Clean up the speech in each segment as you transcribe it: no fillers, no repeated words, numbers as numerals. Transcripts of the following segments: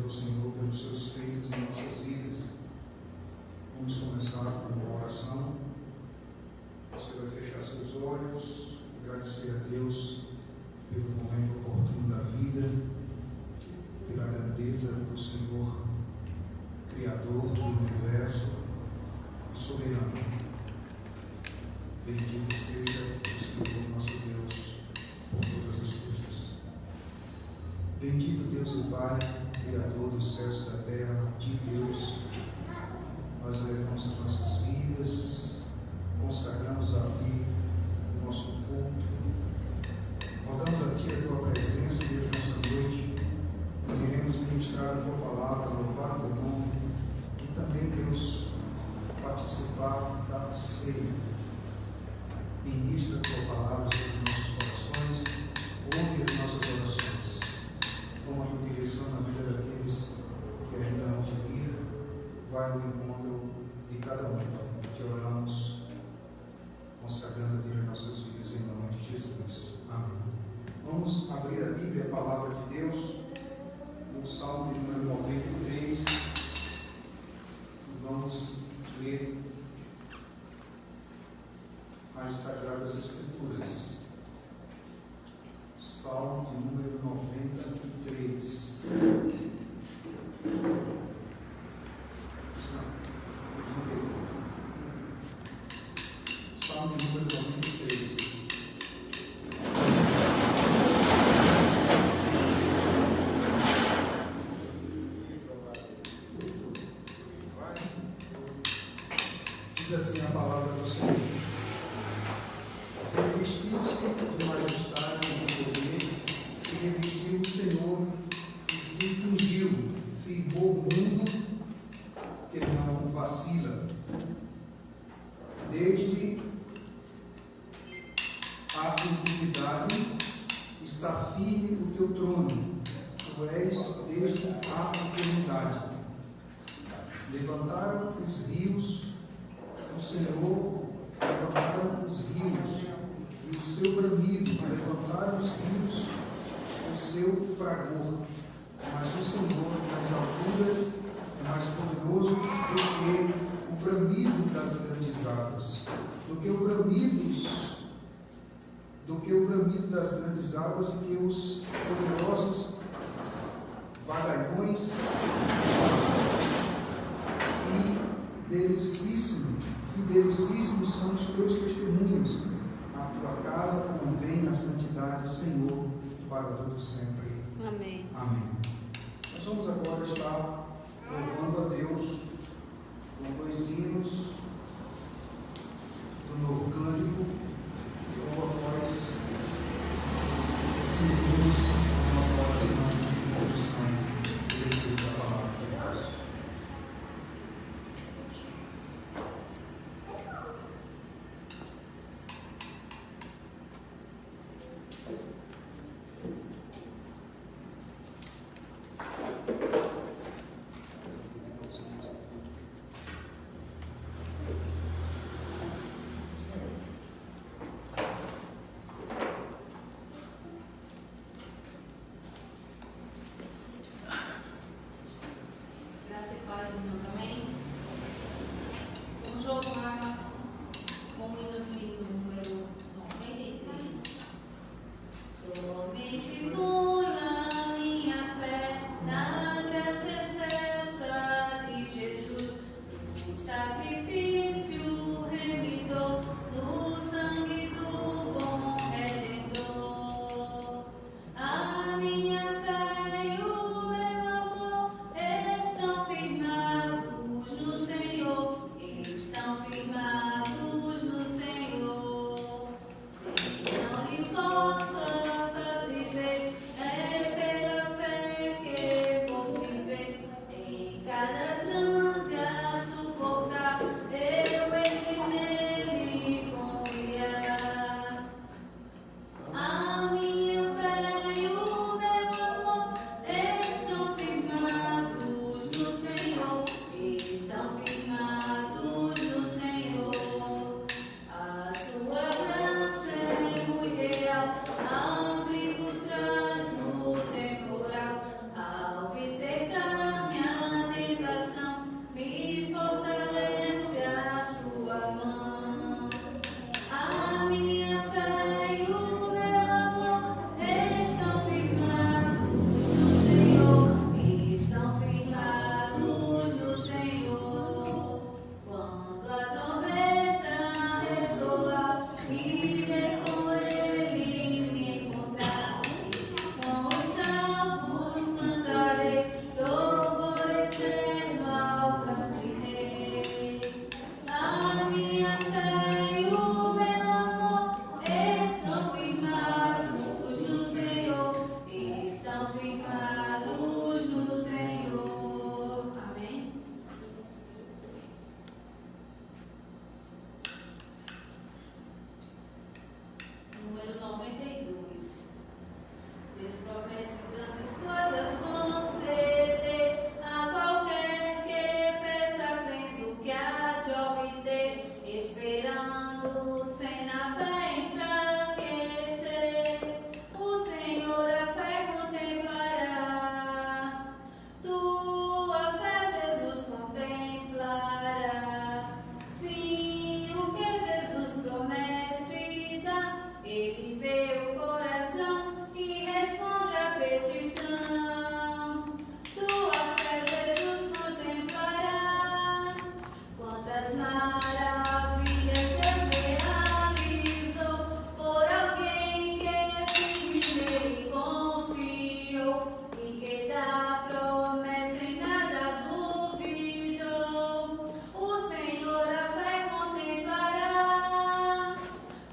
ao Senhor pelos seus feitos em nossas vidas. Vamos começar com uma oração. Você vai fechar seus olhos, agradecer a Deus pelo momento oportuno da vida, pela grandeza do Senhor, Criador do universo e soberano. Bendito seja o Senhor nosso Deus por todas as coisas. Bendito Deus e Pai, Criador dos céus e da terra, de Deus, nós levamos as nossas vidas, consagramos a Ti o nosso culto, rogamos a Ti a Tua presença, Deus, nessa noite, onde iremos ministrar a Tua palavra, louvar o Teu nome e também, Deus, participar da ceia. Ministra a Tua palavra sobre nossos corações, ouve as nossas orações, toma a Tua direção na vida daqueles que ainda não Te viram, vai ao encontro de cada um, Pai. Te oramos, consagrando a Ti as nossas vidas em nome de Jesus. Amém. Vamos abrir a Bíblia, a palavra de Deus, no Salmo de número 93, e vamos ler as Sagradas Escrituras. Salmo de número 93. Salmo de número 93. Diz assim a palavra do Senhor: revestiu-se de majestade e de poder, se revestiu o Senhor e se cingiu, firmou o mundo que não vacila. Desde a antiguidade está firme o teu trono, tu és desde a eternidade. Levantaram os rios, o Senhor levantaram os rios, e o seu bramido, levantaram os rios, o seu fragor. Mas o Senhor nas alturas é mais poderoso do que o bramido das grandes águas, do que o bramido das grandes águas, e que os poderosos vagalhões. Fidelicíssimos são os teus testemunhos. A tua casa convém a santidade, Senhor, para todo sempre. Amém. Amém. Nós vamos agora estar louvando a Deus com dois hinos do novo cântico. E logo após esses hinos, a nossa oração de introdução e leitura da palavra de Deus. 92. Deus promete grandes coisas conceder a qualquer que peça crendo que há de obter, esperando sem na fé enfraquecer. O Senhor a fé contemplará, tua fé Jesus contemplará. Sim, o que Jesus promete dá, ele vê o coração e responde à petição. Tua fé Jesus contemplará, quantas maravilhas Deus realizou por alguém que firme nele confiou e que da promessa em nada duvidou. O Senhor a fé contemplará,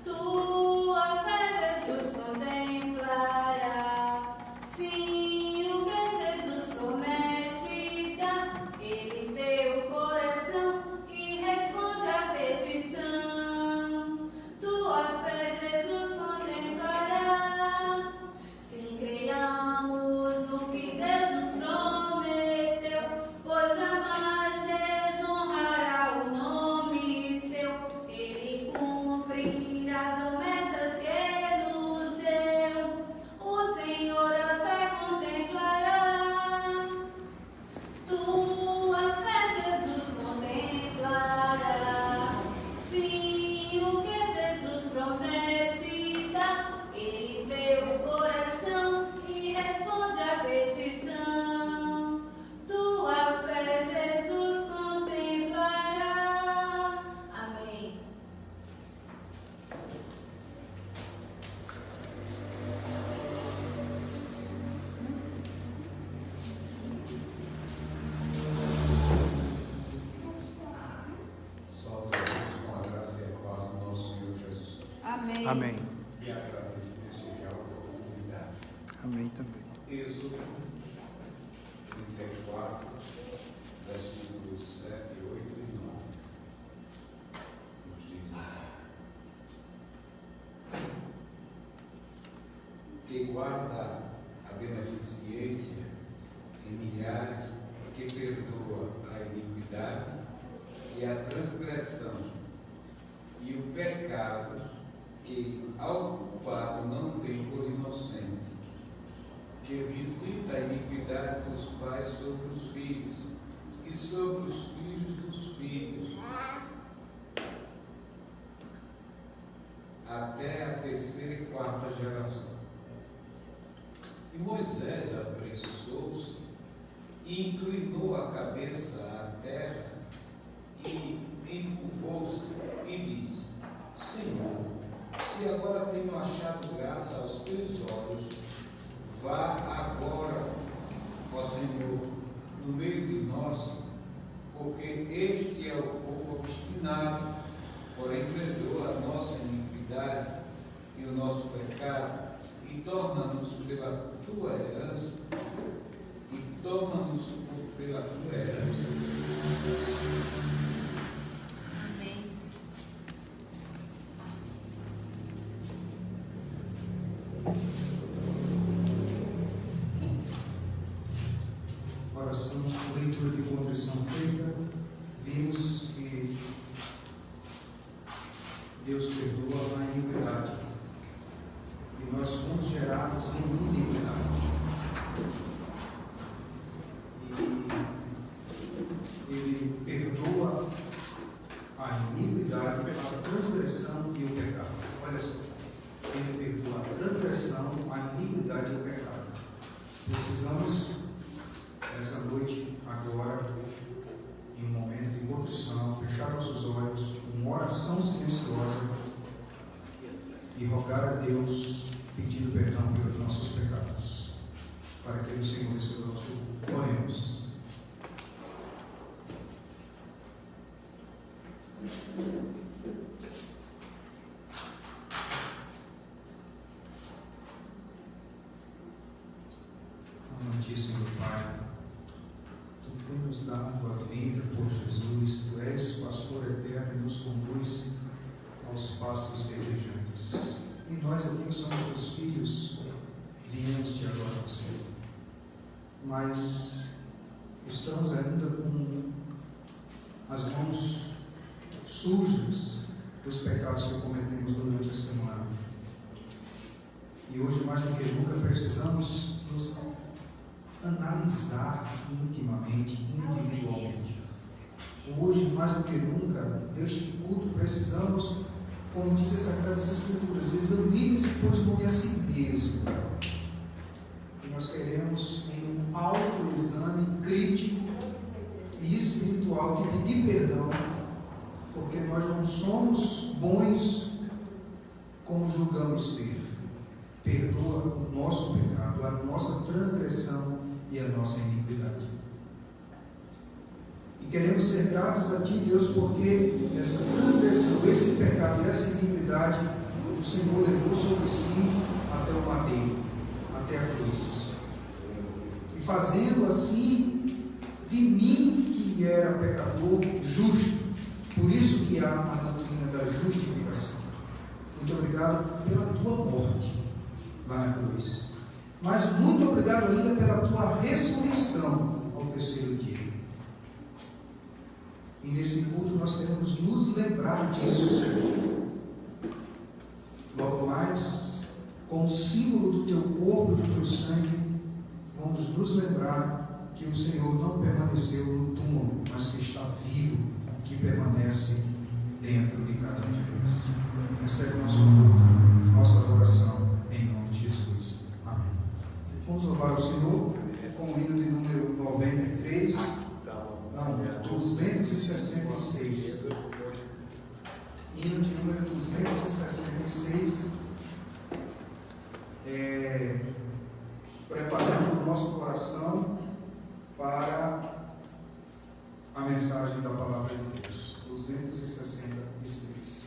tua fé Jesus contemplará. Sim, o que Jesus promete dá, ele vê o coração e responde à petição. Tua fé Jesus contemplará. Sim, creiamos no que Deus nos prometeu, pois jamais desonrará o nome seu. Ele cumprirá promessas que nos deu. O Senhor a fé contemplará, tua fé Jesus contemplará. Sim, o que Jesus promete dá, ele vê o coração e responde à petição. Tua fé Jesus contemplará. Amém. Saudamos com a graça e a paz do nosso Senhor Jesus. Amém. Amém. E agradecemos já a oportunidade. Amém também. Êxodo 34, versículos 7, 8 e 9. Nos diz assim: que guarda a beneficência em milhares, que perdoa a iniquidade e a transgressão e o pecado, que ao culpado não tem por inocente, que visita a iniquidade dos pais sobre os filhos e sobre os filhos dos filhos, até a terceira e quarta geração. E Moisés apressou-se e inclinou a cabeça à terra e encurvou-se e disse: Senhor, se agora tenho achado graça aos teus olhos, vá agora, ó Senhor, no meio de nós, porque este é o povo obstinado, porém perdoa a nossa iniquidade e o nosso pecado, e torna-nos pela tua herança, pela tua herança. Amém. Oração, leitura de contrição feita, vimos que Deus perdoa a iniquidade e nós fomos gerados em iniquidade. E Ele perdoa a iniquidade, a transgressão e o pecado. Olha só, Ele perdoa a transgressão, a iniquidade e o pecado. Precisamos essa noite, agora, em um momento de contrição, fechar nossos olhos, uma oração silenciosa e rogar a Deus, pedindo perdão pelos nossos pecados, para que o Senhor receba o nosso culto. Oremos. Amantíssimo Pai, Tu tens nos dado a vida por Jesus, Tu és pastor eterno e nos conduz aos pastos verdejantes. E nós nós aqui que somos teus filhos, viemos te adorar, Senhor. Mas estamos ainda com as mãos sujas dos pecados que cometemos durante a semana. E hoje, mais do que nunca, precisamos nos analisar intimamente, individualmente. Hoje, mais do que nunca, neste culto, precisamos, como diz as Sagradas Escrituras, examine-se, pois, como a si mesmo. E nós queremos, em um autoexame crítico e espiritual, de pedir perdão, porque nós não somos bons como julgamos ser. Perdoa o nosso pecado, a nossa transgressão e a nossa iniquidade. E queremos ser gratos a Ti, Deus, porque essa transgressão, esse pecado e essa iniquidade, o Senhor levou sobre si até o madeiro, até a cruz. E fazendo assim de mim, que era pecador, justo. Por isso que há a doutrina da justificação. Muito obrigado pela Tua morte lá na cruz. Mas muito obrigado ainda pela Tua ressurreição ao terceiro dia. E nesse culto nós queremos nos lembrar disso, Senhor. Logo mais, com o símbolo do Teu corpo e do Teu sangue, vamos nos lembrar que o Senhor não permaneceu no túmulo, mas que está vivo e que permanece dentro de cada um de nós. Recebe o nosso culto, nossa adoração, em nome de Jesus. Amém. Vamos louvar o Senhor com o hino de número 93, não, 266. Hino de número 266. Preparando o nosso coração para a mensagem da palavra de Deus. 266.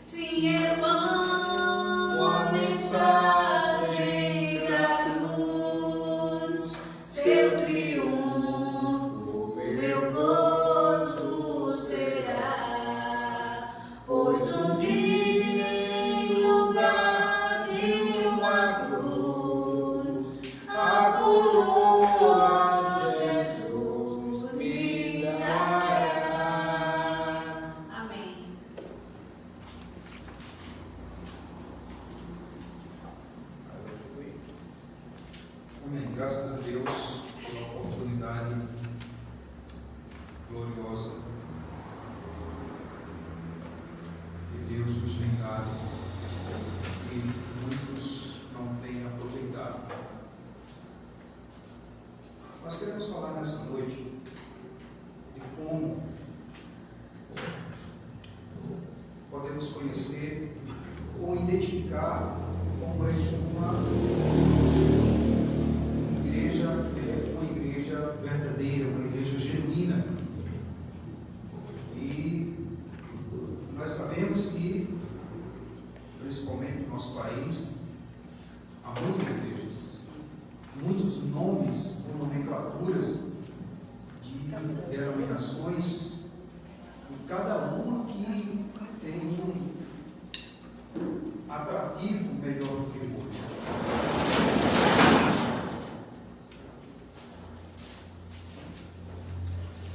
Sim, irmão, a mensagem da cruz, seu triunfo, meu gozo será, pois um dia em lugar de uma cruz, a coroa Jesus me dará. Amém. Amém. Graças a Deus pela oportunidade gloriosa que Deus nos tem dado e muitos não têm aproveitado. Nós queremos falar nessa noite de como podemos conhecer ou identificar como é que uma igreja é uma igreja verdadeira, uma igreja genuína. E nós sabemos que, principalmente no nosso país, há muitas igrejas, muitos nomes ou nomenclaturas de denominações, e cada uma que tem um atrativo melhor do que o outro.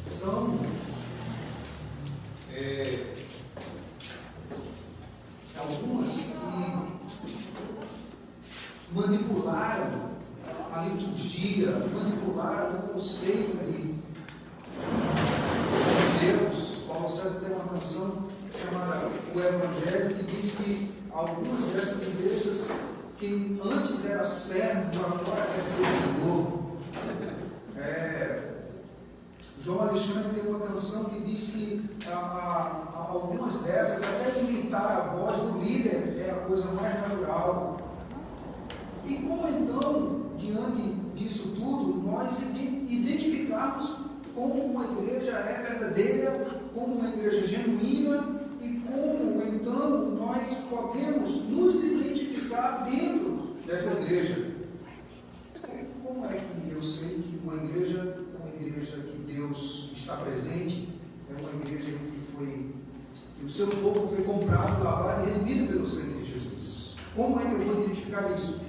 São algumas que manipularam a liturgia, manipularam o conceito de Deus. Paulo César tem uma canção chamada O Evangelho, que diz que algumas dessas igrejas que antes era servo, agora quer ser senhor. João Alexandre tem uma canção que diz que algumas dessas, até imitar a voz do líder é a coisa mais natural. E como então, diante disso tudo, nós identificarmos como uma igreja é verdadeira, como uma igreja genuína, e como então nós podemos nos identificar dentro dessa igreja? Como é que eu sei que uma igreja é uma igreja que Deus está presente, é uma igreja que o seu povo foi comprado, lavado e redimido pelo sangue de Jesus? Como é que eu vou identificar isso?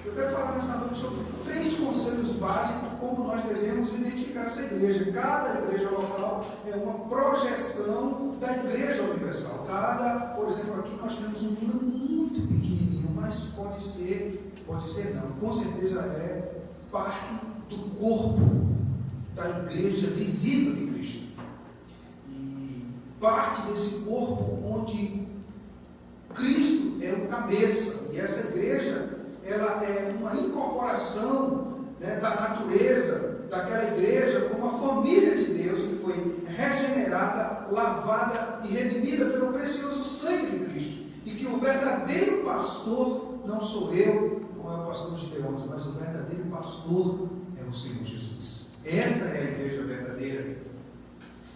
Eu quero falar nessa noite sobre 3 conselhos básicos como nós devemos identificar essa igreja. Cada igreja local é uma projeção da igreja universal. Por exemplo, aqui nós temos um número muito pequenininho, mas pode ser não, com certeza é parte do corpo da igreja visível de Cristo. E parte desse corpo onde Cristo é o cabeça, e essa igreja ela é uma incorporação, da natureza daquela igreja como a família de Deus que foi regenerada, lavada e redimida pelo precioso sangue de Cristo, e que o verdadeiro pastor não sou eu, não é o pastor Gideon, mas o verdadeiro pastor é o Senhor Jesus. Esta é a igreja verdadeira.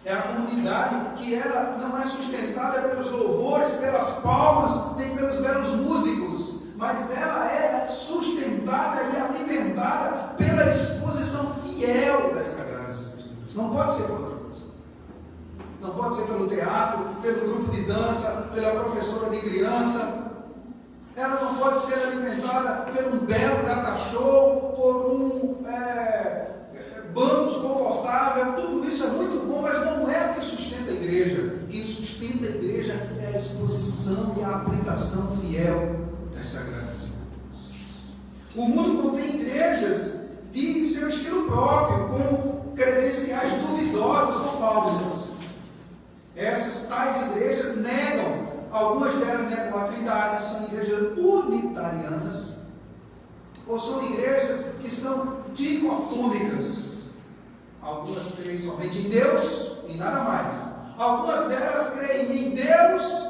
É a comunidade que ela não é sustentada pelos louvores, pelas palmas, nem pelos belos músicos, mas ela é sustentada e alimentada pela exposição fiel das Sagradas Escrituras. Não pode ser outra coisa. Não pode ser pelo teatro, pelo grupo de dança, pela professora de criança. Ela não pode ser alimentada por um belo data show, por bancos confortável. Tudo isso é muito bom, mas não é o que sustenta a igreja. Quem sustenta a igreja é a exposição e a aplicação fiel das Sagradas Escrituras. O mundo contém igrejas de seu estilo próprio, com credenciais duvidosas ou falsas. Essas tais igrejas negam, algumas delas negam a Trindade, são igrejas unitarianas, ou são igrejas que são dicotômicas. Algumas creem somente em Deus e nada mais. Algumas delas creem em Deus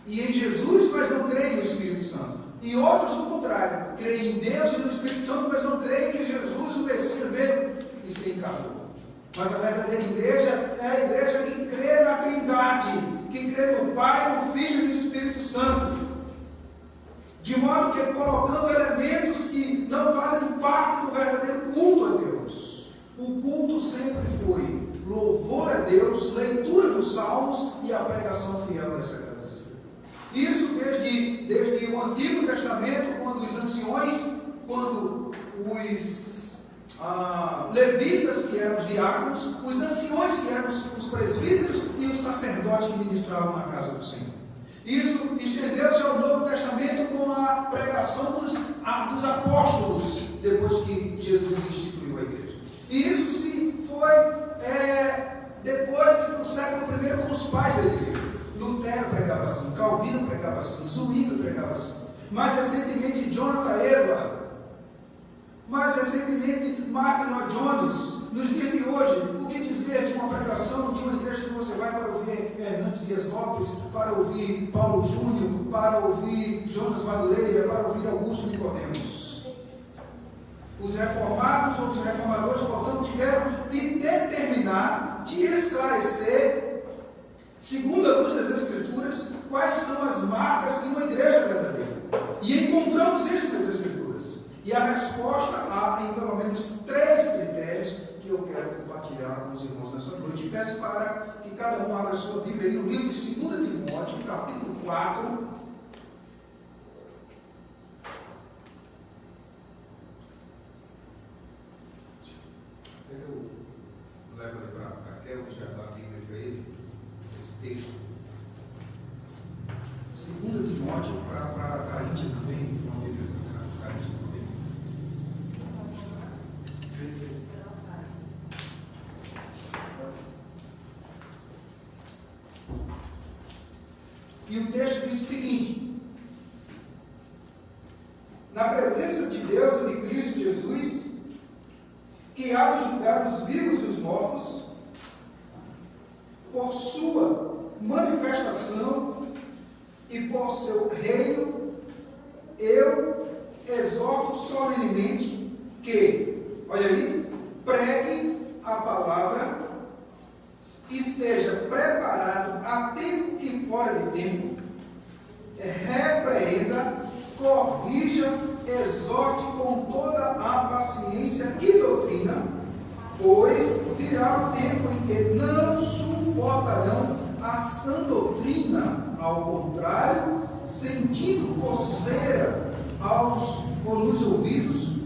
e em Jesus, mas não creem no Espírito Santo. E outros, do contrário, creem em Deus e no Espírito Santo, mas não creem que Jesus, o Messias, veio e se encarnou. Mas a verdadeira igreja é a igreja que crê na Trindade, que crê no Pai, no Filho e no Espírito Santo. De modo que colocando elementos que não fazem parte do verdadeiro culto a Deus. O culto sempre foi louvor a Deus, leitura dos salmos e a pregação fiel das Sagradas Escrituras. Isso desde o Antigo Testamento, quando os anciões, quando os levitas, que eram os diáconos, os anciões, que eram os presbíteros, e os sacerdotes que ministravam na casa do Senhor. Isso estendeu-se ao Novo Testamento com a pregação dos apóstolos, depois que Jesus instituiu a igreja. E isso se foi depois do século I com os pais da igreja. Lutero pregava assim, Calvino pregava assim, Zwinglio pregava assim. Mais recentemente, Jonathan Edwards. Mais recentemente, Martin Lloyd Jones. Nos dias de hoje, o que dizer de uma pregação de uma igreja que você vai para ouvir Hernandes Dias Lopes, para ouvir Paulo Júnior, para ouvir Jonas Madureira, para ouvir Augusto Nicodemos? Os reformados ou os reformadores, portanto, tiveram de determinar, de esclarecer, segundo a luz das Escrituras, quais são as marcas de uma igreja verdadeira. E encontramos isso nas Escrituras. E a resposta há em pelo menos 3 critérios que eu quero compartilhar com os irmãos nessa noite. E peço para que cada um abra a sua Bíblia aí no livro de 2 Timóteo, capítulo 4. Eu levo ali para Raquel, já dá a Bíblia para ele, esse texto. 2 Timóteo, para a Caríntia também, uma Bíblia para a Caríntia também. E o texto diz o seguinte: na presença de Deus e de Cristo Jesus, que há de julgar os vivos e os mortos, por sua manifestação e por seu reino, eu exorto solenemente que, olha aí, pregue a palavra, esteja preparado a tempo e fora de tempo, repreenda, corrija, exorte com toda a paciência e doutrina, pois virá o tempo em que não suportarão a sã doutrina, ao contrário, sentindo coceira nos ouvidos,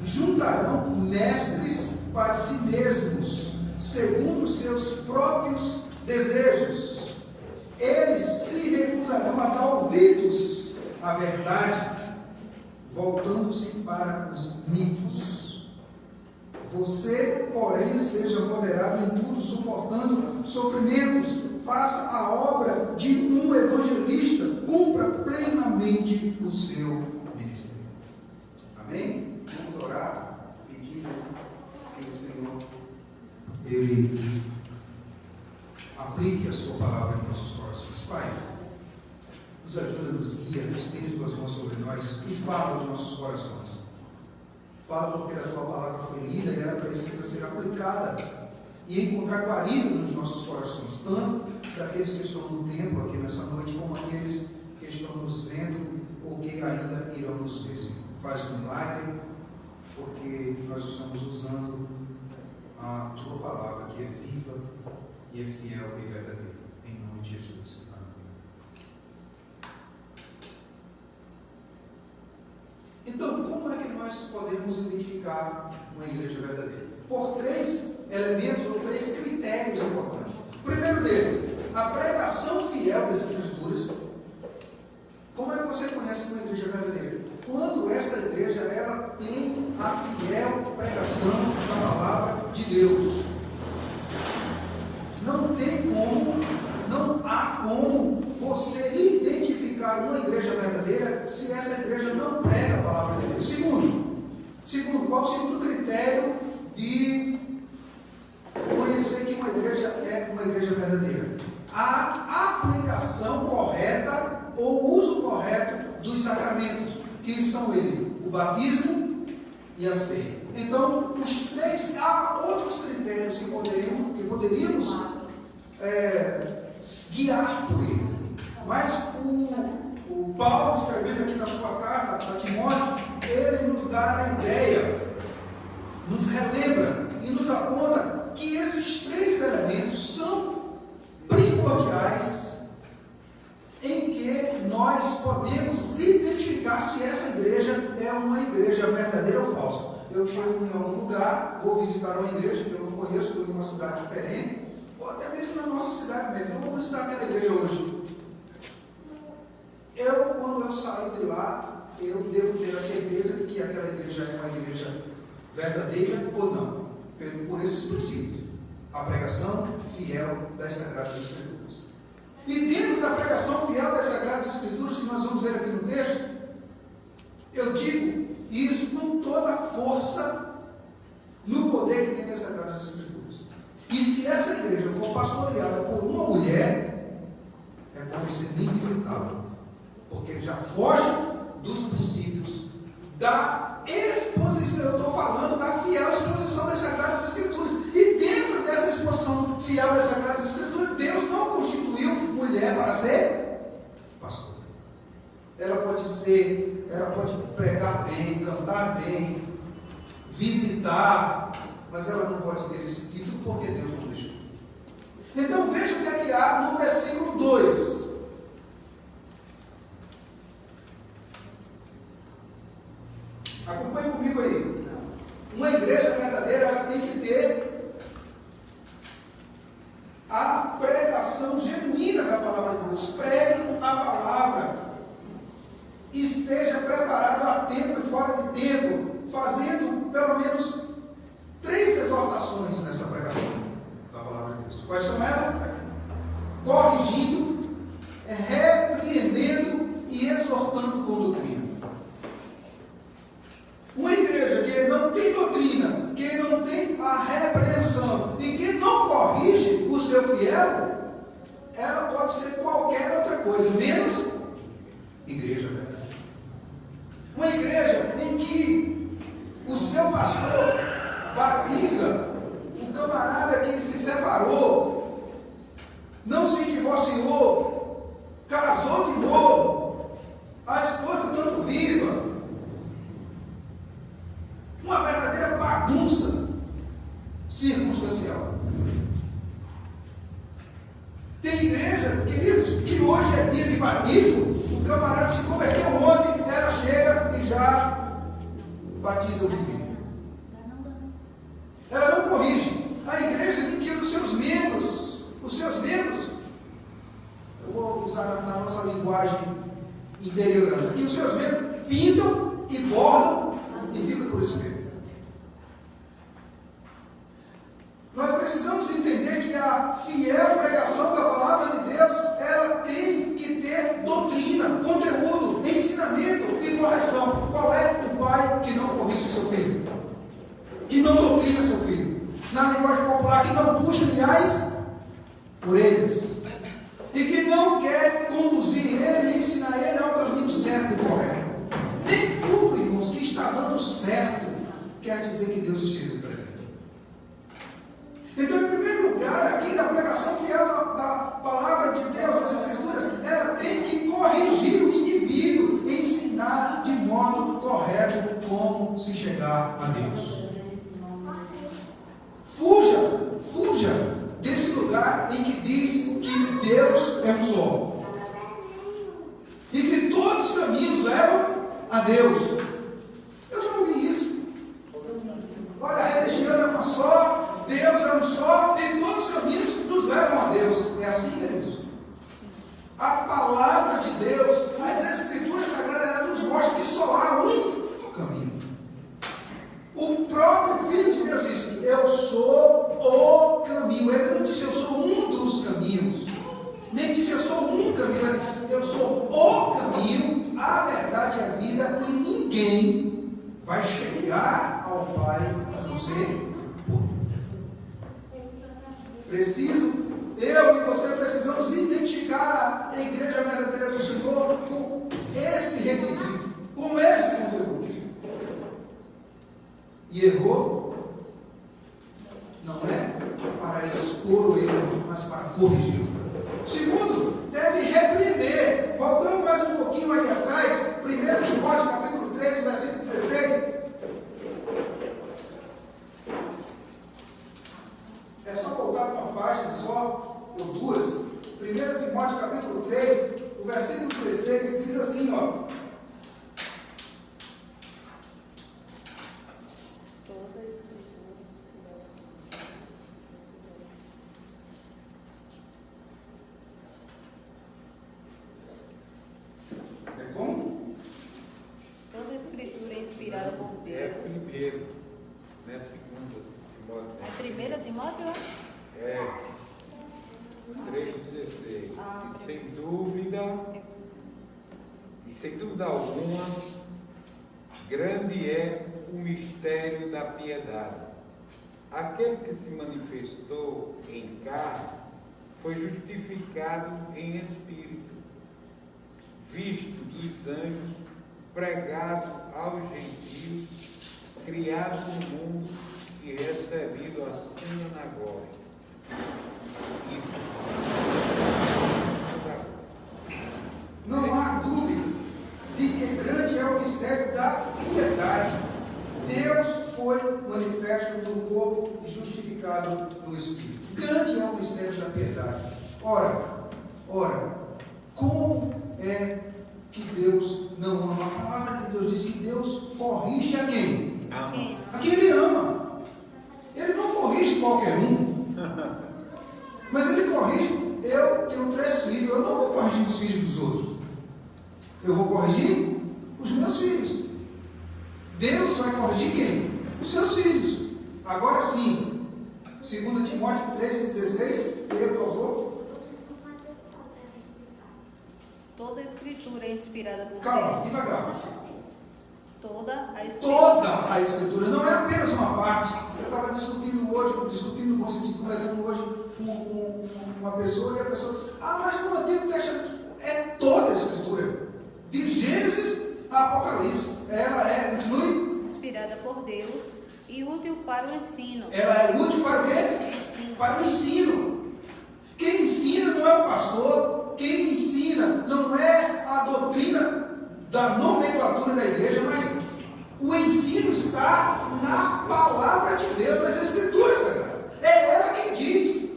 juntarão mestres para si mesmos, segundo seus próprios desejos. Eles se recusarão a dar ouvidos à verdade, voltando-se para os mitos. Você, porém, seja moderado em tudo, suportando sofrimentos, faça a obra de um evangelista, cumpra plenamente o seu ministério. Amém? Vamos orar, pedindo que o Senhor Ele aplique a sua palavra em nossos corações. Pai, nos ajuda, nos guia, estende tuas mãos sobre nós e fala aos nossos corações. Fala porque a tua palavra foi lida e ela precisa ser aplicada e encontrar guarida nos nossos corações, tanto daqueles que estão no templo aqui nessa noite, como aqueles que estão nos vendo ou que ainda irão nos ver. Faz um milagre, porque nós estamos usando a tua palavra, que é viva e é fiel e verdadeira. Em nome de Jesus. Amém. Então, como é que nós podemos identificar uma igreja verdadeira? Por 3 elementos ou 3 critérios importantes. O primeiro dele, a pregação fiel das Escrituras. Como é que você conhece uma igreja verdadeira? Quando esta igreja ela tem a fiel pregação da palavra de Deus. Não há como você identificar uma igreja verdadeira se essa igreja não prega a palavra de Deus. Segundo, qual o segundo critério de conhecer que uma igreja é uma igreja verdadeira? A aplicação correta ou uso correto dos sacramentos, que são o batismo e a ceia. Então, há outros critérios que poderíamos guiar Mas o Paulo, escrevendo aqui na sua carta a Timóteo, ele nos dá a ideia, nos relembra e nos aponta que esses três elementos são primordiais em que nós podemos identificar se essa igreja é uma igreja verdadeira ou falsa. Eu chego em algum lugar, vou visitar uma igreja que eu não conheço, estou em uma cidade diferente, ou até mesmo na nossa cidade mesmo. Eu vou visitar aquela igreja hoje. Quando eu saio de lá, eu devo ter a certeza de que aquela igreja é uma igreja verdadeira ou não, por esses princípios. A pregação fiel das Sagradas Escrituras. E dentro da pregação fiel das Sagradas Escrituras, que nós vamos ver aqui no texto, eu digo isso com toda a força no poder que tem nas Sagradas Escrituras. E se essa igreja for pastoreada por uma mulher, é bom você nem visitá-la, porque já foge dos princípios da exposição. Eu estou falando da fiel exposição das Sagradas Escrituras. E dentro dessa exposição fiel das Sagradas Escrituras, Deus não constituiu mulher para ser pastora. Ela pode pregar bem, cantar bem, visitar, mas ela não pode ter esse título porque Deus não deixou. Então veja o que é que há no versículo 2. Acompanhe comigo aí. Uma igreja verdadeira, ela tem que ter a pregação genuína da palavra de Deus. Pregue a palavra. Esteja preparado a tempo e fora de tempo, fazendo pelo menos 3 exortações nessa pregação da palavra de Deus. Quais são elas? Corrigindo, repreendendo e exortando com doutrina. Uma igreja que não tem doutrina, que não tem a repreensão e que não corrige o seu fiel, ela pode ser qualquer outra coisa, menos igreja verdade. Uma igreja em que o seu pastor batiza o camarada que se separou, não se divorciou, casou de novo, a esposa tanto viva, uma verdadeira bagunça circunstancial. Tem igreja, queridos, que hoje é dia de batismo, o camarada se converteu ontem, ela chega e já batiza o filho. Ela não corrige. Há igrejas em que os seus membros, eu vou usar na nossa linguagem interiorana, que os seus membros pintam e bordam e ficam por isso mesmo. Nós precisamos entender que a fiel pregação da palavra de Deus, ela tem que ter doutrina, conteúdo, ensinamento e correção. Qual é o pai que não corrige seu filho? Que não doutrina seu filho? Na linguagem popular, que não puxa, aliás, por eles. E que não quer conduzir ele e ensinar ele ao caminho certo e correto. Nem tudo, irmãos, que está dando certo quer dizer que Deus esteja presente. Então, em primeiro lugar, aqui na pregação fiel da palavra de Deus, das Escrituras, ela tem que corrigir o indivíduo, ensinar de modo correto como se chegar a Deus. Fuja desse lugar em que diz que Deus é um só e que todos os caminhos levam a Deus. Eu já ouvi isso. Olha, a religião é uma só, Deus é um só, e todos os caminhos nos levam a Deus. É assim, queridos? A palavra de Deus, as Escrituras Sagradas, ela nos mostra que só há um caminho. O próprio Filho de Deus disse: eu sou o caminho. Ele não disse eu sou um dos caminhos, nem disse eu sou um caminho. Ele disse eu sou o caminho, a verdade e a vida, e ninguém vai chegar ao Pai a não ser por mim. Eu e você precisamos identificar a igreja verdadeira do Senhor com esse requisito, com esse conteúdo. E errou não é para expor o erro, mas para corrigi-lo. Segundo, deve repreender. Timóteo capítulo 3, o versículo 16 diz assim, ó. É como? Toda a escritura é inspirada por Deus. É primeiro, não é segunda, Timóteo. A primeira Timóteo, é? É 3,16. Ah, E sem dúvida alguma, grande é o mistério da piedade. Aquele que se manifestou em carne foi justificado em espírito, visto dos anjos, pregado aos gentios, criado no mundo e recebido acima na glória. Não há dúvida de que grande é o mistério da piedade. Deus foi manifesto no corpo e justificado no Espírito. Grande é o mistério da piedade. Ora, como é que Deus não ama? A palavra de Deus diz que Deus corrige a quem? Quem? A quem Ele ama. Ele não corrige qualquer um. Mas Ele corrige. Eu tenho 3 filhos, eu não vou corrigir os filhos dos outros. Eu vou corrigir os meus filhos. Deus vai corrigir quem? Os seus filhos. Agora sim, 2 Timóteo 3,16, leia, por favor. Toda a escritura é inspirada por Calma, Deus. devagar. Toda a escritura. Toda a Escritura, não é apenas uma parte. Eu estava discutindo no bom sentido, conversando hoje com uma pessoa, e a pessoa disse: mas no Antigo Testamento é toda a Escritura, de Gênesis a Apocalipse. Ela é, continue. Inspirada por Deus e útil para o ensino. Ela é útil para o quê? Ensino. Para o ensino. Quem ensina não é o pastor, quem ensina não é a doutrina da nomenclatura da igreja, mas o ensino está na palavra de Deus, nas Escrituras Sagradas. É ela quem diz.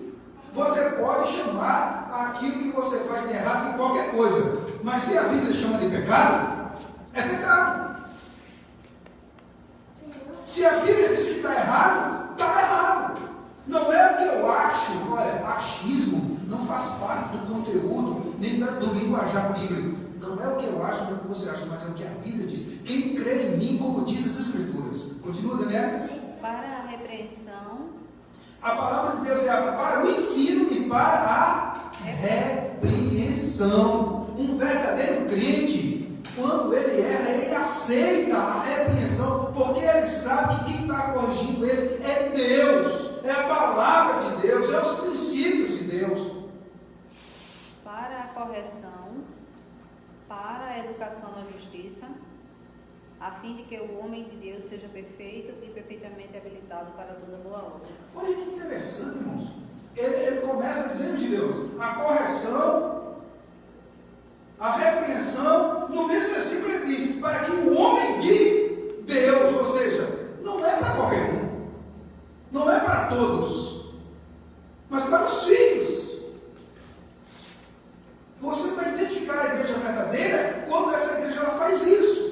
Você pode chamar aquilo que você faz de errado de qualquer coisa, mas se a Bíblia chama de pecado, é pecado. Se a Bíblia diz que está errado, está errado. Não é o que eu acho. Olha, achismo não faz parte do conteúdo, nem do linguajar bíblico. Não é o que eu acho, não é o que você acha, mas é o que a Bíblia diz. Quem crê em mim, como diz as Escrituras. Continua, Daniel. Para a repreensão. A palavra de Deus é para o ensino e para a repreensão. Um verdadeiro crente, quando ele erra, ele aceita a repreensão, porque ele sabe que quem está corrigindo ele é Deus, é a palavra de Deus, é os princípios de Deus. Para a correção, para a educação na justiça, a fim de que o homem de Deus seja perfeito e perfeitamente habilitado para toda boa obra. Olha que interessante, irmãos. Ele começa dizendo de Deus a correção, a repreensão. No mesmo versículo ele diz: para que o homem de Deus, ou seja, não é para qualquer um, não é para todos, mas para os filhos. Você vai identificar a igreja verdadeira quando essa igreja ela faz isso.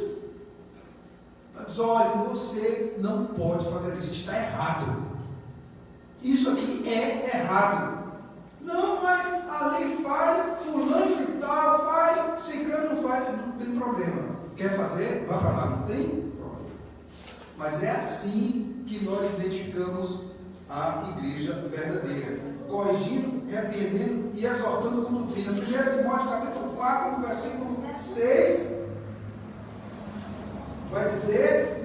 Ela diz: olha, você não pode fazer isso, está errado. Isso aqui é errado. Não, mas ali faz, fulano de tal faz, ciclano não faz, não tem problema. Quer fazer? Vá para lá, não tem problema. Mas é assim que nós identificamos a igreja verdadeira: corrigindo, repreendendo e exortando com doutrina. 1 Timóteo capítulo 4, no versículo 6, vai dizer: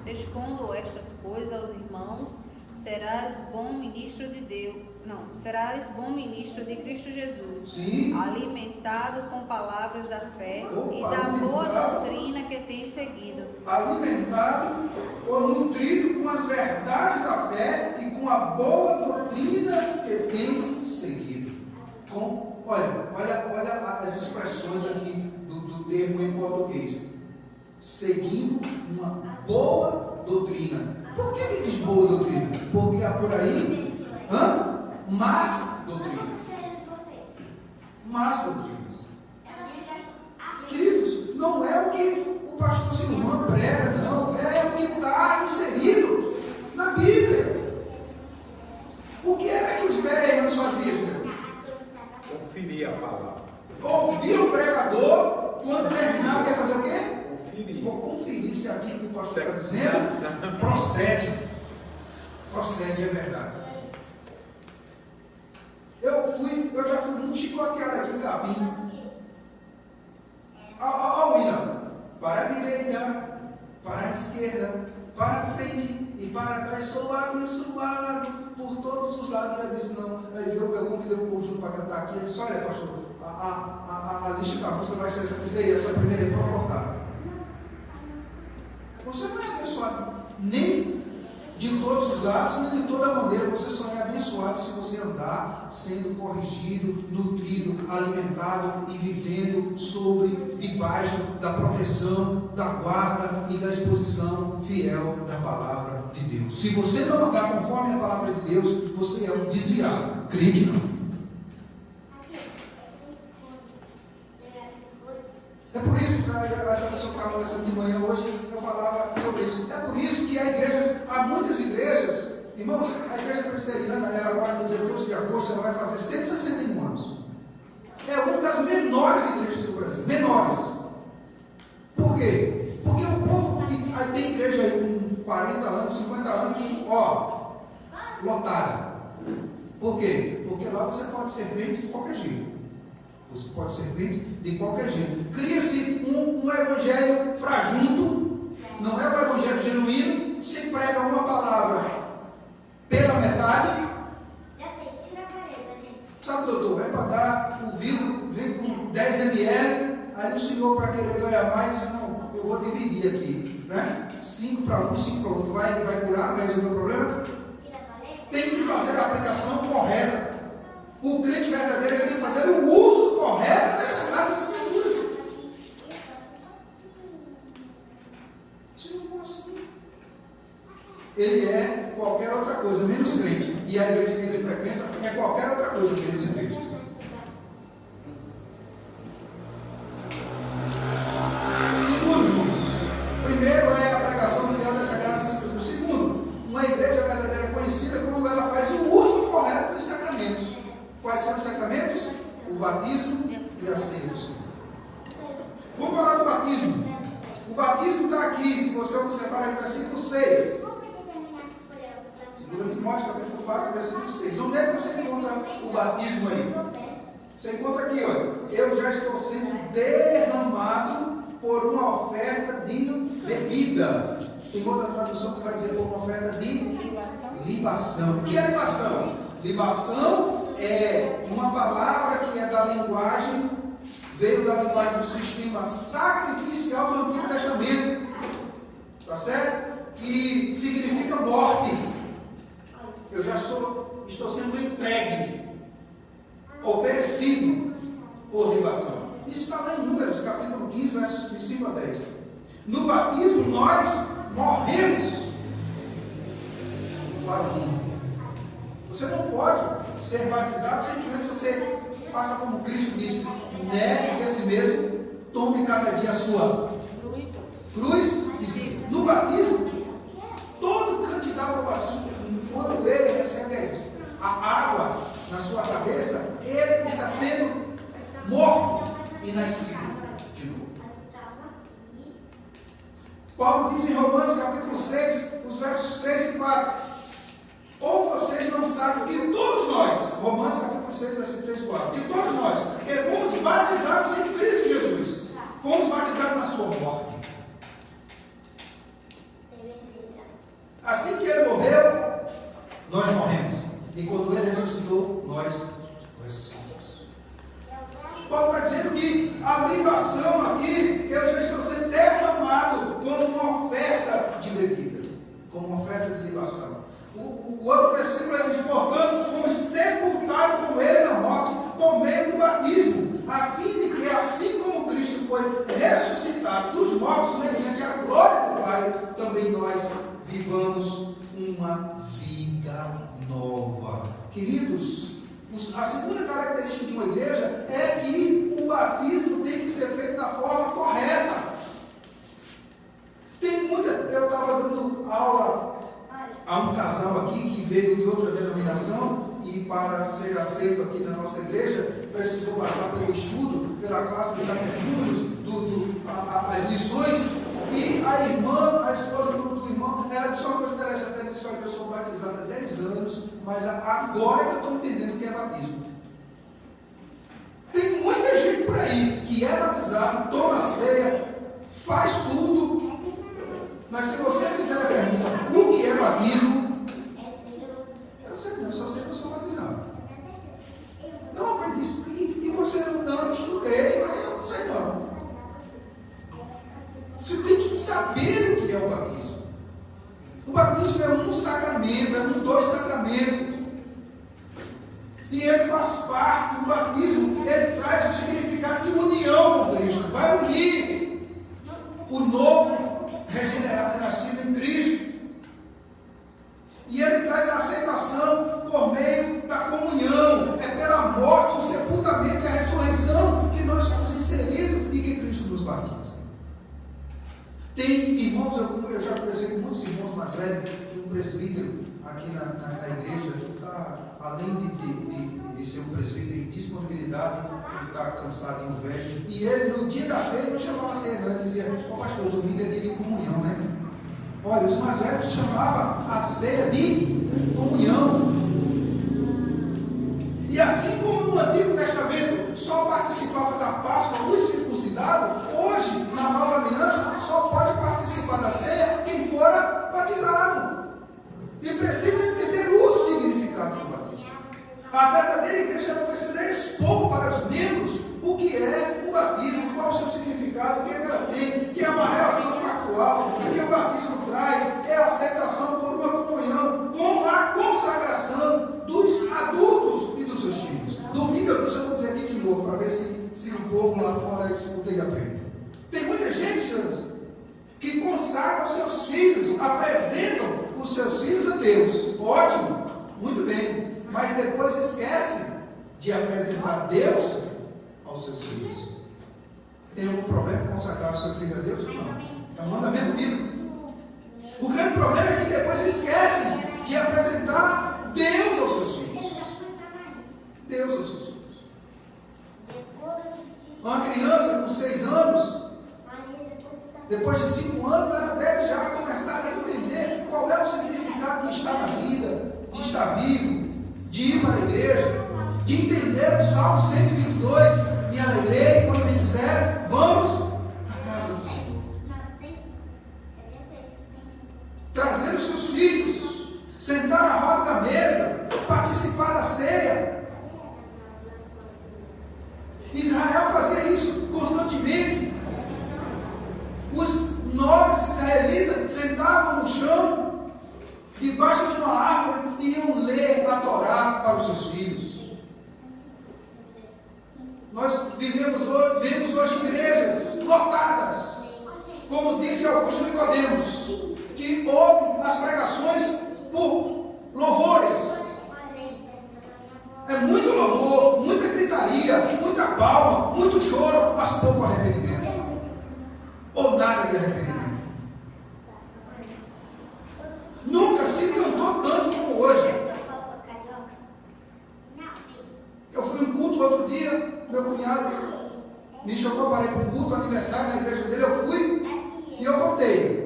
expondo estas coisas aos irmãos, serás bom ministro de Deus. Não, serás bom ministro de Cristo Jesus. Sim. Alimentado com palavras da fé e da alimentado. boa doutrina que tens seguido. Alimentado ou nutrido com as verdades da fé e com a boa doutrina que tem seguido. Olha as expressões aqui do termo em português. Seguindo uma boa doutrina. Por que diz boa doutrina? Porque há por aí más doutrinas. Más doutrinas. Queridos, não é o que o pastor Silvano prega, não. É o que está inserido na Bíblia. O que era que os bereanos faziam? Conferir a palavra. Ouvir o pregador, quando terminava, ia fazer o quê? Conferir. Vou conferir se aquilo que o pastor está dizendo procede. Procede, é verdade. Eu já fui muito chicoteado aqui em Capim. Ó, William, para a direita, para a esquerda, para a frente e para trás, sou abençoado por todos os lados. E eu disse, não. Aí eu convidei o conjunto para cantar aqui. Ele disse, olha, pastor, a lista da música vai ser essa primeira aí, pode cortar. Você não é abençoado nem de todos os lados, nem de toda maneira. Você só é abençoado se você andar sendo corrigido, nutrido, alimentado e vivendo debaixo da proteção, da guarda e da exposição fiel da palavra de Deus. Se você não andar conforme a palavra de Deus, você é um desviado. Crente não. É por isso que essa pessoa que estava conversando de manhã hoje, eu falava sobre isso. É por isso que há muitas igrejas, irmãos, a igreja presbiteriana, ela agora no dia 12 de agosto, ela vai fazer 161 anos. É uma das menores igrejas do Brasil. Menores. Por quê? Porque o povo, aí tem igreja aí com 40 anos, 50 anos, que, lotada. Por quê? Porque lá você pode ser crente de qualquer jeito. Você pode ser crente de qualquer jeito. Cria-se um evangelho frajunto, não é o evangelho genuíno, se prega uma palavra pela metade. Sabe, doutor, é para dar o vidro, vem com 10 ml, aí o senhor, para querer ganhar mais, diz, não, eu vou dividir aqui, né? 5 para um, 5 para o outro, vai curar, vai resolver o problema? Tem que fazer a aplicação correta. O crente verdadeiro, ele tem que fazer o uso correto das Sagradas Escrituras. Se não for assim, ele é qualquer outra coisa, menos crente. E a igreja que ele frequenta é qualquer outra coisa, menos igreja. Segundo, irmãos, primeiro é a pregação fiel das Sagradas Escrituras. Segundo, uma igreja verdadeira é conhecida quando ela faz o uso correto dos sacramentos. Quais são os sacramentos? O batismo e a ceia do Senhor. Vamos falar do batismo. O batismo está aqui, se você observar no versículo 6. 2 Timóteo, capítulo 4, versículo 6. Onde é que você encontra o batismo aí? Você encontra aqui, olha. Eu já estou sendo derramado por uma oferta de bebida. Tem outra tradução que vai dizer por uma oferta de libação. O que é libação? Libação é uma palavra que é da linguagem, veio da linguagem do sistema sacrificial do Antigo Testamento, tá certo? Que significa morte. Eu já estou sendo entregue, oferecido por libação. Isso está lá em Números, capítulo 15, versos de 5 a 10. No batismo, nós morremos para o mundo. Você não pode ser batizado sem que antes você faça como Cristo disse: negue-se a si mesmo, tome cada dia a sua cruz. E no batismo, todo candidato ao batismo, quando ele recebe a água na sua cabeça, ele está sendo morto e nascido de novo. Paulo diz em Romanos capítulo 6, os versos 3 e 4. Ou vocês não sabem que todos nós, Romanos capítulo 6, versículo 3 e 4, que todos nós, que fomos batizados em Cristo Jesus, fomos batizados na sua morte. Assim que ele morreu, nós morremos. E quando ele ressuscitou, nós ressuscitamos. Paulo está dizendo que a libação aqui, eu já estou sendo derramado como uma oferta de bebida, como uma oferta de libação. O outro versículo ele diz: portanto, fomos sepultados com ele na morte por meio do batismo, a fim de que assim batidos, a segunda característica de uma igreja é que o batismo tem que ser feito da forma correta. Eu estava dando aula a um casal aqui que veio de outra denominação e para ser aceito aqui na nossa igreja precisou passar pelo estudo, pela classe de catecúmenos, as lições, e a irmã, a esposa do irmão, ela disse uma coisa interessante, ela disse: olha, eu sou batizada há 10 anos, mas agora que eu estou entendendo o que é batismo. Tem muita gente por aí que é batizado, toma ceia, faz tudo, mas se você fizer a pergunta, o que é batismo? Eu sei, eu só sei que eu sou batizado. Não, mas e você não, eu estudei, mas eu não sei não. Você tem que saber o que é o batismo. O batismo é um sacramento, é dois sacramentos. E ele faz parte do batismo, ele traz o significado de união com Cristo, vai unir o novo regenerado e nascido em Cristo. E ele traz a aceitação por meio da comunhão, é pela morte, o sepultamento e a ressurreição que nós somos inseridos e que Cristo nos batiza. Tem irmãos, eu já conversei com muitos irmãos mais velhos, tem um presbítero aqui na igreja, que está, além de ser um presbítero em disponibilidade, ele está cansado e um velho, e ele no dia da ceia não chamava a ceia, não, ele dizia: ó pastor, domingo é dia de comunhão, né? Olha, os mais velhos chamavam a ceia de comunhão. E assim como no Antigo Testamento só participava da Páscoa os circuncidados, hoje, na Nova Aliança, só pode participar da ceia quem fora batizado. E precisa entender o significado do batismo. A verdadeira igreja ela precisa expor para os membros o que é o batismo, qual o seu significado, o que ela tem, que é uma relação pactual, o que o batismo traz, é a aceitação por uma comunhão, com a consagração dos adultos e dos seus filhos. Domingo eu vou dizer aqui de novo, para ver se o povo lá fora escuta e aprende. Tem muita gente, senhores, que consagra os seus filhos, apresentam os seus filhos a Deus. Ótimo, muito bem, mas depois esquece de apresentar Deus aos seus filhos. Tem algum problema em consagrar o seu filho a Deus? Não. É um mandamento bíblico. O grande problema é que depois esquecem de apresentar Deus aos seus filhos. Deus aos seus filhos. Uma criança com 6 anos, depois de 5 anos, ela deve já começar a entender qual é o significado de estar na vida, de estar vivo, de ir para a igreja, de entender o Salmo 122. Me alegrei quando me disseram: vamos à casa do Senhor. Trazer os seus filhos, sentar à roda da mesa, participar da ceia. Israel fazia isso constantemente. Os nobres israelitas sentavam no chão, debaixo de uma árvore, e iam ler a Torá para os seus filhos. Nós vemos hoje igrejas lotadas, como disse Augusto Nicodemos, que ouvem as pregações por louvores. É muito louvor, muita gritaria, muita palma, muito choro, mas pouco arrependimento. Ou nada de arrependimento. Nunca se cantou tanto como hoje. Eu fui em culto outro dia, meu cunhado me chamou para ir para um culto, aniversário na igreja dele, eu fui e eu contei.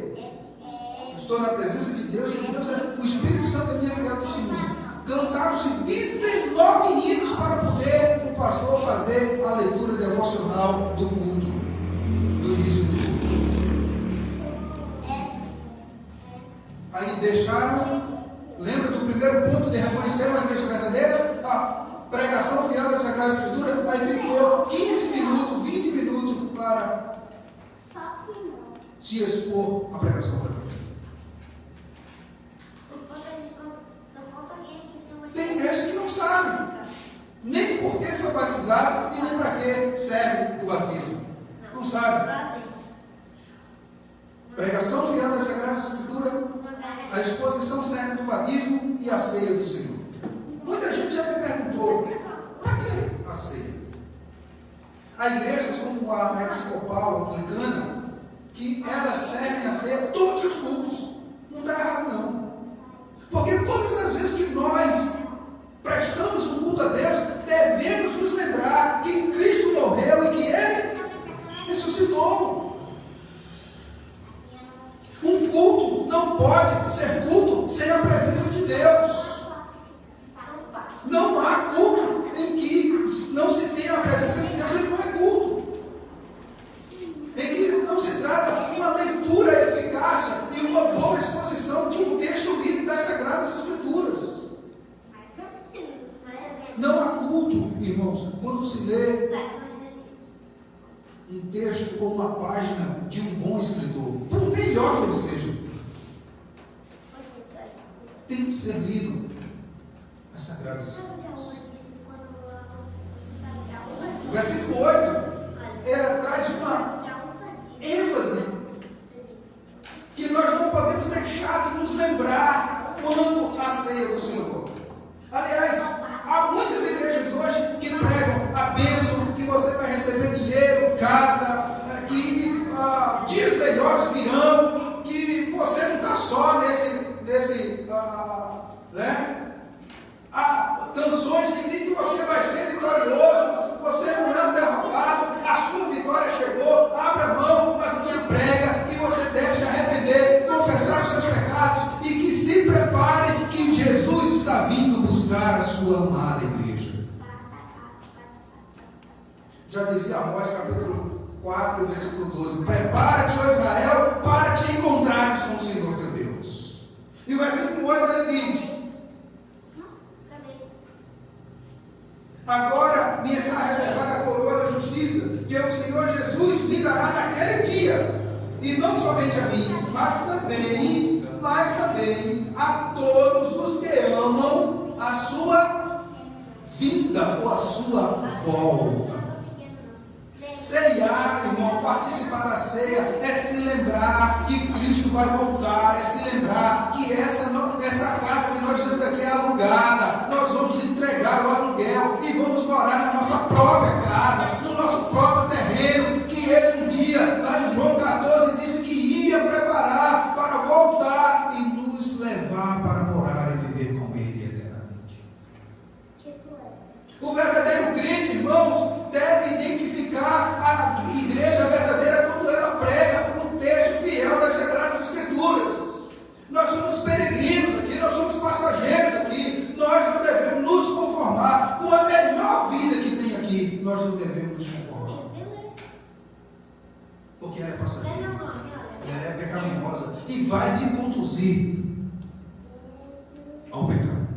Estou na presença de Deus, e Deus o Espírito Santo é minha fiel testemunha. Cantaram-se 19 hinos para poder o pastor fazer a leitura devocional do culto, do início do culto. Aí deixaram, lembra do primeiro ponto de reconhecer uma igreja verdadeira? A pregação fiel da Sagrada Escritura. Aí ficou 15 minutos, 20 minutos para se expor à pregação da Bíblia. Tem igrejas que não sabem nem por que foi batizado e nem para que serve o batismo. Não sabem. Pregação fiel da Sagrada Escritura, a exposição certa do batismo e a ceia do Senhor. Muita gente já me igrejas como a episcopal, anglicana, que elas servem a ser todos os cultos. Não está errado, não. Porque todas as vezes que nós prestamos um culto a Deus, devemos nos lembrar que Cristo morreu e que Ele ressuscitou. Um culto não pode ser culto sem a presença de Deus. Não há culto em que não se tenha a presença de Deus, ele não é culto. Em que não se trata de uma leitura eficaz e uma boa exposição de um texto lido das Sagradas Escrituras. Não há culto, irmãos, quando se lê um texto ou uma página de um bom escritor, por melhor que ele seja, tem que ser lido as Sagradas Escrituras. O versículo 8, ela traz uma ênfase que nós não podemos deixar de nos lembrar quando a ceia do Senhor. Aliás, há muitas igrejas hoje que pregam a bênção, que você vai receber dinheiro, casa, que dias melhores virão, que você não está só canções que dizem que você vai ser vitorioso, você não é um derrotado, a sua vitória chegou, abra a mão, mas não se prega, que você deve se arrepender, confessar os seus pecados e que se prepare, que Jesus está vindo buscar a sua amada igreja. Já dizia Amós, capítulo 4, versículo 12: prepara-te, ó Israel, para te encontrares com o Senhor teu Deus. E o versículo 8 ele diz: agora me está reservada a coroa da justiça, que o Senhor Jesus me dará naquele dia, e não somente a mim, mas também a todos os que amam a sua vinda ou a sua volta. Ceiar, irmão, participar da ceia é se lembrar que Cristo vai voltar, é se lembrar que essa casa que nós temos aqui é alugada, nós vamos entregar o aluguel e vamos morar na nossa própria casa, no nosso próprio terreno, que Ele um dia, lá em João 14, disse que ia preparar para voltar e nos levar para morar e viver com Ele eternamente. O verdadeiro crente, irmãos, deve identificar a igreja verdadeira quando ela prega o texto fiel das Sagradas Escrituras. Nós somos peregrinos aqui, nós somos passageiros aqui, nós não devemos nos conformar com a melhor vida que tem aqui, nós não devemos nos conformar, porque ela é passageira, ela é pecaminosa e vai lhe conduzir ao pecado.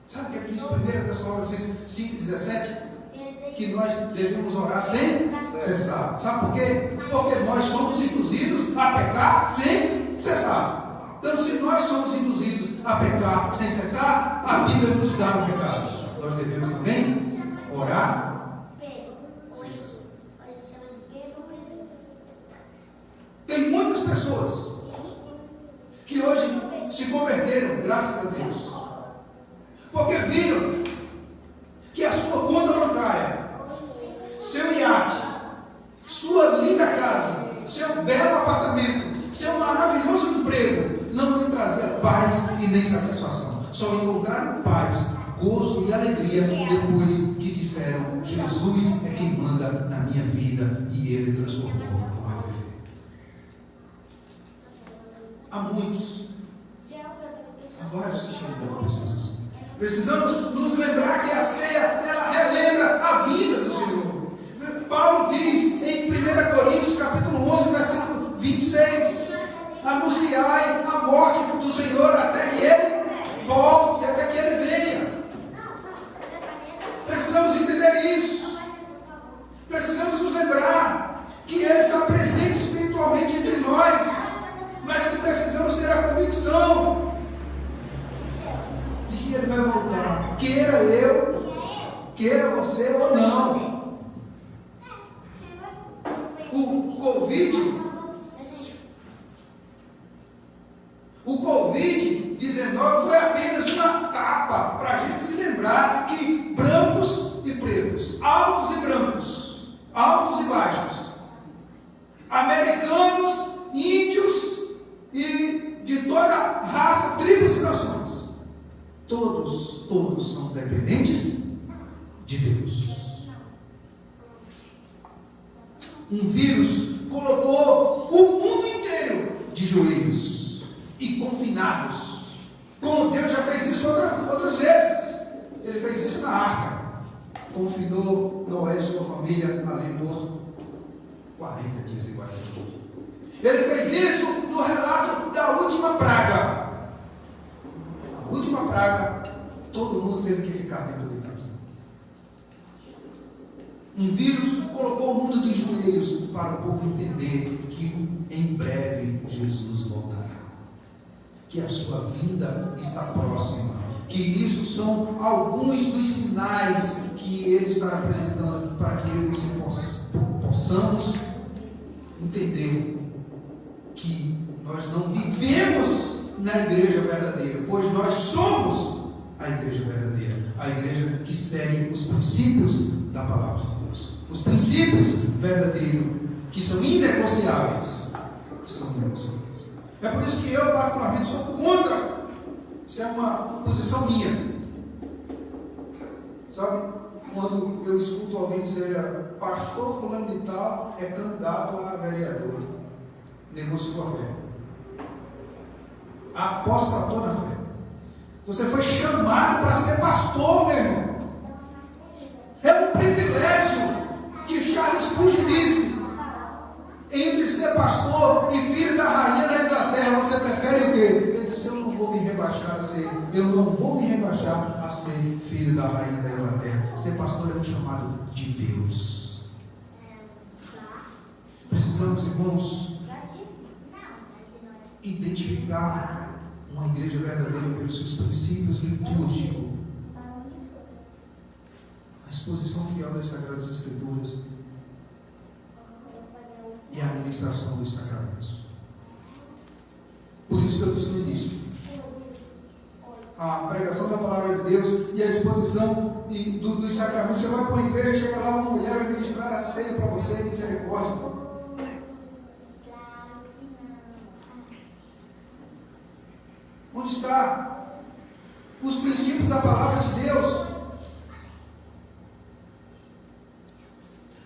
Sabe o que é que diz 1 Tessalonicenses 5,17? Que nós devemos orar sem cessar. Sabe por quê? Porque nós somos induzidos a pecar sem cessar. Então, se nós somos induzidos a pecar sem cessar, a Bíblia nos dá o pecado. Nós devemos também orar sem cessar. Tem muitas pessoas que hoje se converteram, graças a Deus, porque viram que a sua conta bancária, seu iate, sua linda casa, seu belo apartamento, seu maravilhoso emprego, não lhe trazia paz e nem satisfação. Só encontraram paz, gozo e alegria depois que disseram: Jesus é quem manda na minha vida e Ele transformou o meu viver. Há muitos, há vários testemunhos de pessoas assim. Precisamos nos lembrar que a ceia, ela relembra a vida do Senhor. Paulo diz em 1 Coríntios capítulo 11, versículo 26: anunciai a morte do Senhor até que Ele volte, até que Ele venha. Precisamos entender isso. Precisamos nos lembrar que Ele está presente espiritualmente entre nós, mas que precisamos ter a convicção de que Ele vai voltar, queira eu, queira você ou não. O Covid-19 foi apenas uma tapa para a gente se lembrar que brancos e pretos, altos e brancos, Um vírus colocou o mundo inteiro de joelhos e confinados. Como Deus já fez isso outras vezes. Ele fez isso na arca. Confinou Noé e sua família ali por 40 dias e 40 noites. Ele fez isso no relato da última praga. A última praga, todo mundo teve que ficar dentro de casa. Um vírus colocou o mundo de joelhos para o povo entender que em breve Jesus voltará. Que a sua vinda está próxima. Que isso são alguns dos sinais que Ele está apresentando para que eu e você possamos entender que nós não vivemos na igreja verdadeira, pois nós somos a igreja verdadeira, a igreja que segue os princípios da palavra de Deus, os princípios verdadeiros que são inegociáveis, É por isso que eu particularmente sou contra. Isso é uma posição minha. Sabe? Quando eu escuto alguém dizer, pastor fulano de tal é candidato a vereador, negociou a fé, apostatou na fé. Você foi chamado para ser pastor, meu irmão. É um privilégio. Que Charles Spurgeon disse: entre ser pastor e filho da rainha da Inglaterra, você prefere o quê? Ele disse: eu não vou me rebaixar a ser filho da rainha da Inglaterra. Ser pastor é um chamado de Deus. Precisamos, irmãos, identificar uma igreja verdadeira pelos seus princípios litúrgicos, a exposição fiel das Sagradas Escrituras e a administração dos sacramentos. Por isso que eu disse no início, a pregação da palavra de Deus e a exposição dos sacramentos. Você vai para uma igreja e chega lá, uma mulher vai ministrar a ceia para você, misericórdia. Onde está os princípios da palavra de Deus?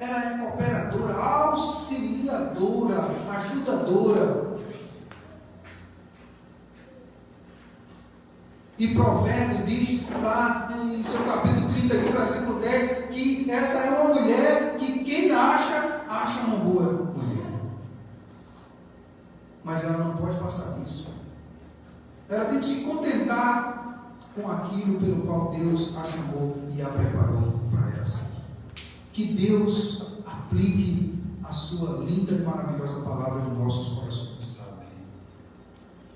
Ela é cooperadora, auxiliadora, ajudadora. E Provérbio diz lá em seu capítulo 31, versículo 10, que essa é uma mulher que quem acha uma boa mulher. Mas ela não pode passar disso. Ela tem que se contentar com aquilo pelo qual Deus a chamou e a preparou para ela ser. Que Deus aplique a sua linda e maravilhosa palavra em nossos corações.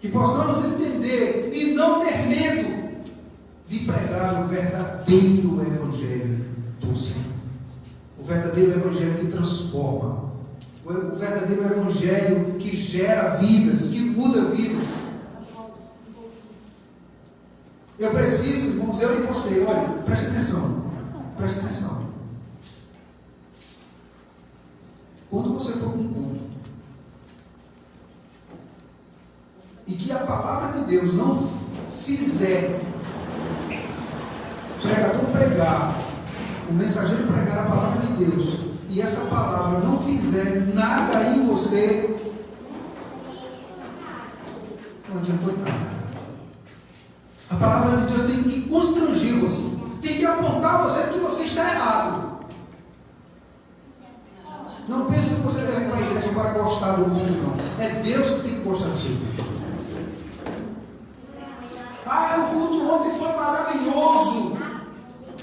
Que possamos entender e não ter medo de pregar o verdadeiro Evangelho do Senhor. O verdadeiro Evangelho que transforma. O verdadeiro Evangelho que gera vidas, que muda vidas. Eu preciso, irmãos, eu e você, olha, preste atenção. Preste atenção. Quando você for para um culto e que a palavra de Deus não fizer o pregador pregar, o mensageiro pregar a palavra de Deus, e essa palavra não fizer nada em você, não adianta nada. A palavra de Deus tem que constranger você, tem que apontar você que você está errado. Não pense que você deve ir para a igreja para gostar do mundo, não. É Deus que tem que gostar do seu culto. O culto ontem foi maravilhoso.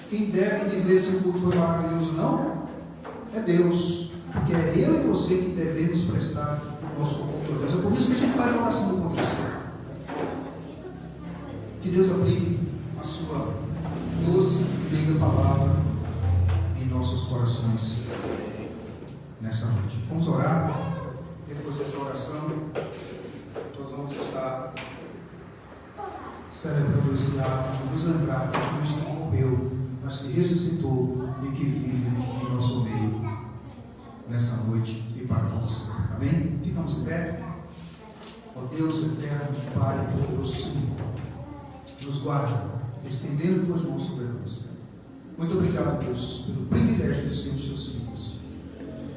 Quem deve dizer se o culto foi maravilhoso, não? É Deus. Porque é eu e você que devemos prestar o nosso culto a Deus. É por isso que a gente faz a oração do culto. Que Deus aplique a sua doce e meiga palavra em nossos corações nessa noite. Vamos orar. Depois dessa oração, nós vamos estar celebrando esse ato, nos lembrar que Cristo morreu, mas que ressuscitou e que vive em nosso meio nessa noite e para todo sempre. Amém? Ficamos em pé. Ó Deus eterno, Pai poderoso Senhor, nos guarda, estendendo tuas mãos sobre nós. Muito obrigado, Deus, pelo privilégio de sermos teus filhos.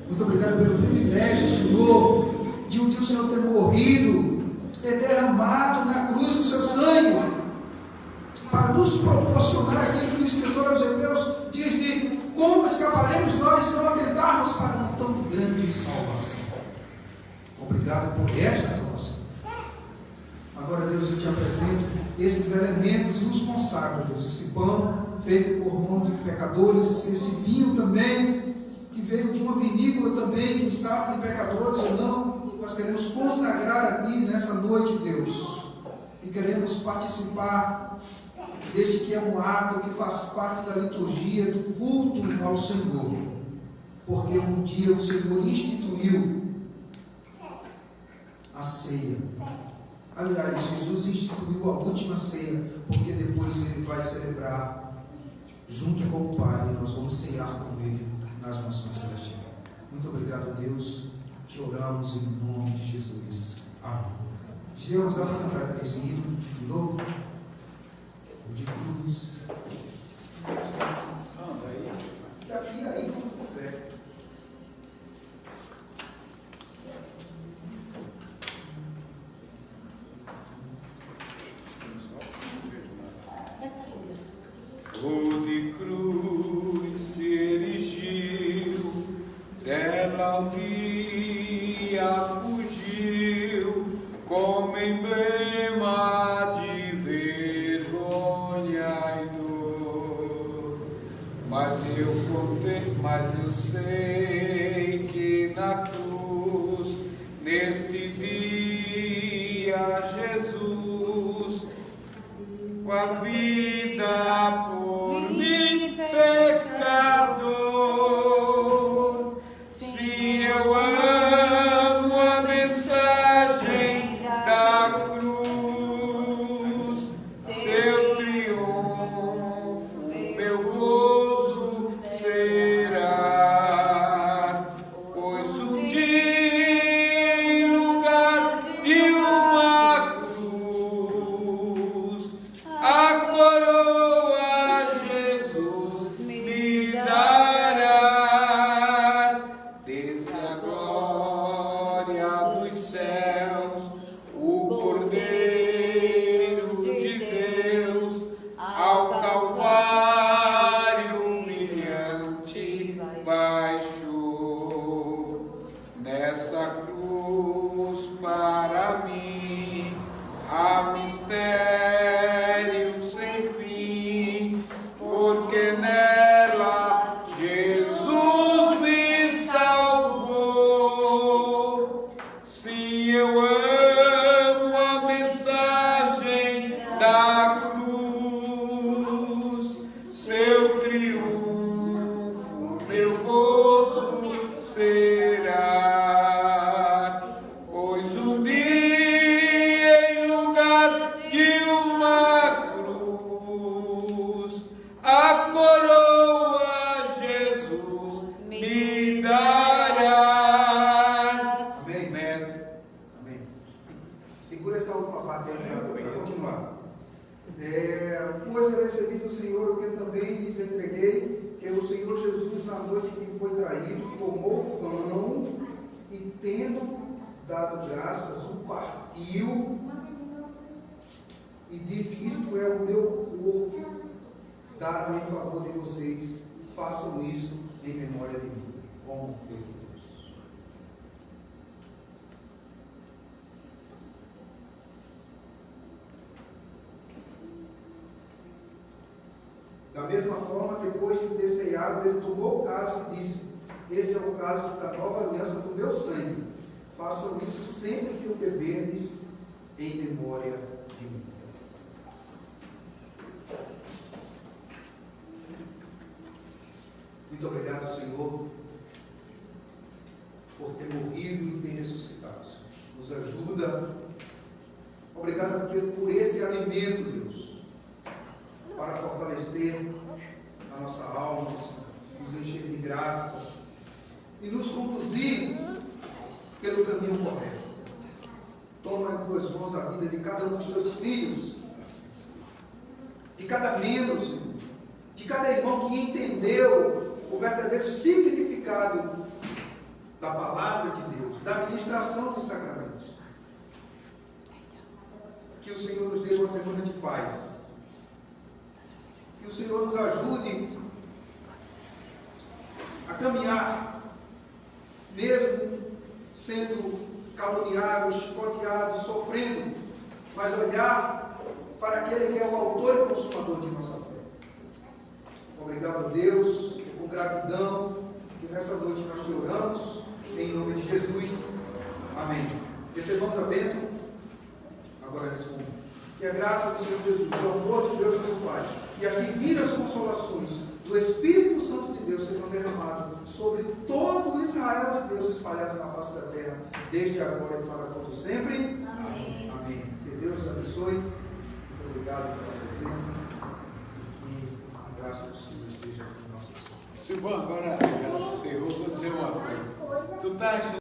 Muito Muito obrigado pelo privilégio, Senhor, de um dia o Senhor ter morrido, ter derramado na cruz o seu sangue, para nos proporcionar aquilo que o escritor aos Hebreus diz de como escaparemos nós se não atentarmos para uma tão grande salvação. Obrigado por esta salvação. Agora, Deus, eu te apresento esses elementos e os consagro, Deus, esse pão feito por mão de pecadores, esse vinho também, que veio de uma vinícola também, quem sabe de pecadores ou não, nós queremos consagrar a Ti nessa noite, Deus, e queremos participar deste que é um ato que faz parte da liturgia, do culto ao Senhor, porque um dia o Senhor instituiu a ceia. Aliás, Jesus instituiu a última ceia, porque depois Ele vai celebrar junto com o Pai, e nós vamos ceiar com Ele nas mansões celestiais. Muito obrigado, Deus, te oramos em nome de Jesus. Amém. Deus, dá para cantar esse hino de novo? O de cruz. Daqui aí, como você quiser. O de cruz se erigiu, dela o dia fugiu, como emblema de vergonha e dor. Mas eu sei que na cruz, neste dia, Jesus, com a vida por mim, pecador. Sim, eu amo a mensagem da cruz, seu triunfo, meu gozo será, pois um dia em lugar de uma cruz, a coroa Jesus me dará, desde a glória dos céus, o Cordeiro de Deus, ao Calvário humilhante baixou. Nessa cruz para mim há mistério sem fim, porque nela Jesus me salvou. Sim, eu amo a mensagem da cruz, seu triunfo, meu gozo será, pois um dia em lugar de uma cruz, a coroa Jesus me dará. Amém. Mestre. Amém. Segura essa última parte aí para continuar. Pois eu recebi do Senhor o que também lhes entreguei, que o Senhor Jesus, na noite em que foi traído, tomou o pão e, tendo dado graças, o partiu e disse: isto é o meu corpo, dado em favor de vocês, façam isso em memória de mim. Com Deus. Da mesma forma, depois de ter ceado, ele tomou o cálice e disse: esse é o cálice da nova aliança do meu sangue. Façam isso sempre que o beberdes em memória de mim. Muito obrigado, Senhor, por ter morrido e ter ressuscitado. Nos ajuda. Obrigado por esse alimento, Deus, para fortalecer a nossa alma, nos encher de graça e nos conduzir pelo caminho correto. Toma em tuas mãos a vida de cada um dos teus filhos, de cada membro, Senhor, de cada irmão que entendeu o verdadeiro significado da palavra de Deus, da ministração dos sacramentos. Que o Senhor nos dê uma semana de paz. Que o Senhor nos ajude a caminhar, mesmo sendo caluniados, chicoteados, sofrendo, mas olhar para aquele que é o autor e consumador de nossa fé. Obrigado a Deus, com gratidão, que nessa noite nós te oramos, em nome de Jesus. Amém. Recebamos a bênção agora nesse momento. Que a graça do Senhor Jesus, o amor de Deus nosso Pai e as divinas consolações do Espírito Santo de Deus sejam derramados sobre todo o Israel de Deus espalhado na face da terra, desde agora e para todo sempre. Amém. Amém. Que Deus os abençoe. Muito obrigado pela presença e a graça do Senhor esteja com nossas vidas. Silvão, agora já encerrou, vou dizer uma coisa. Tu tá achando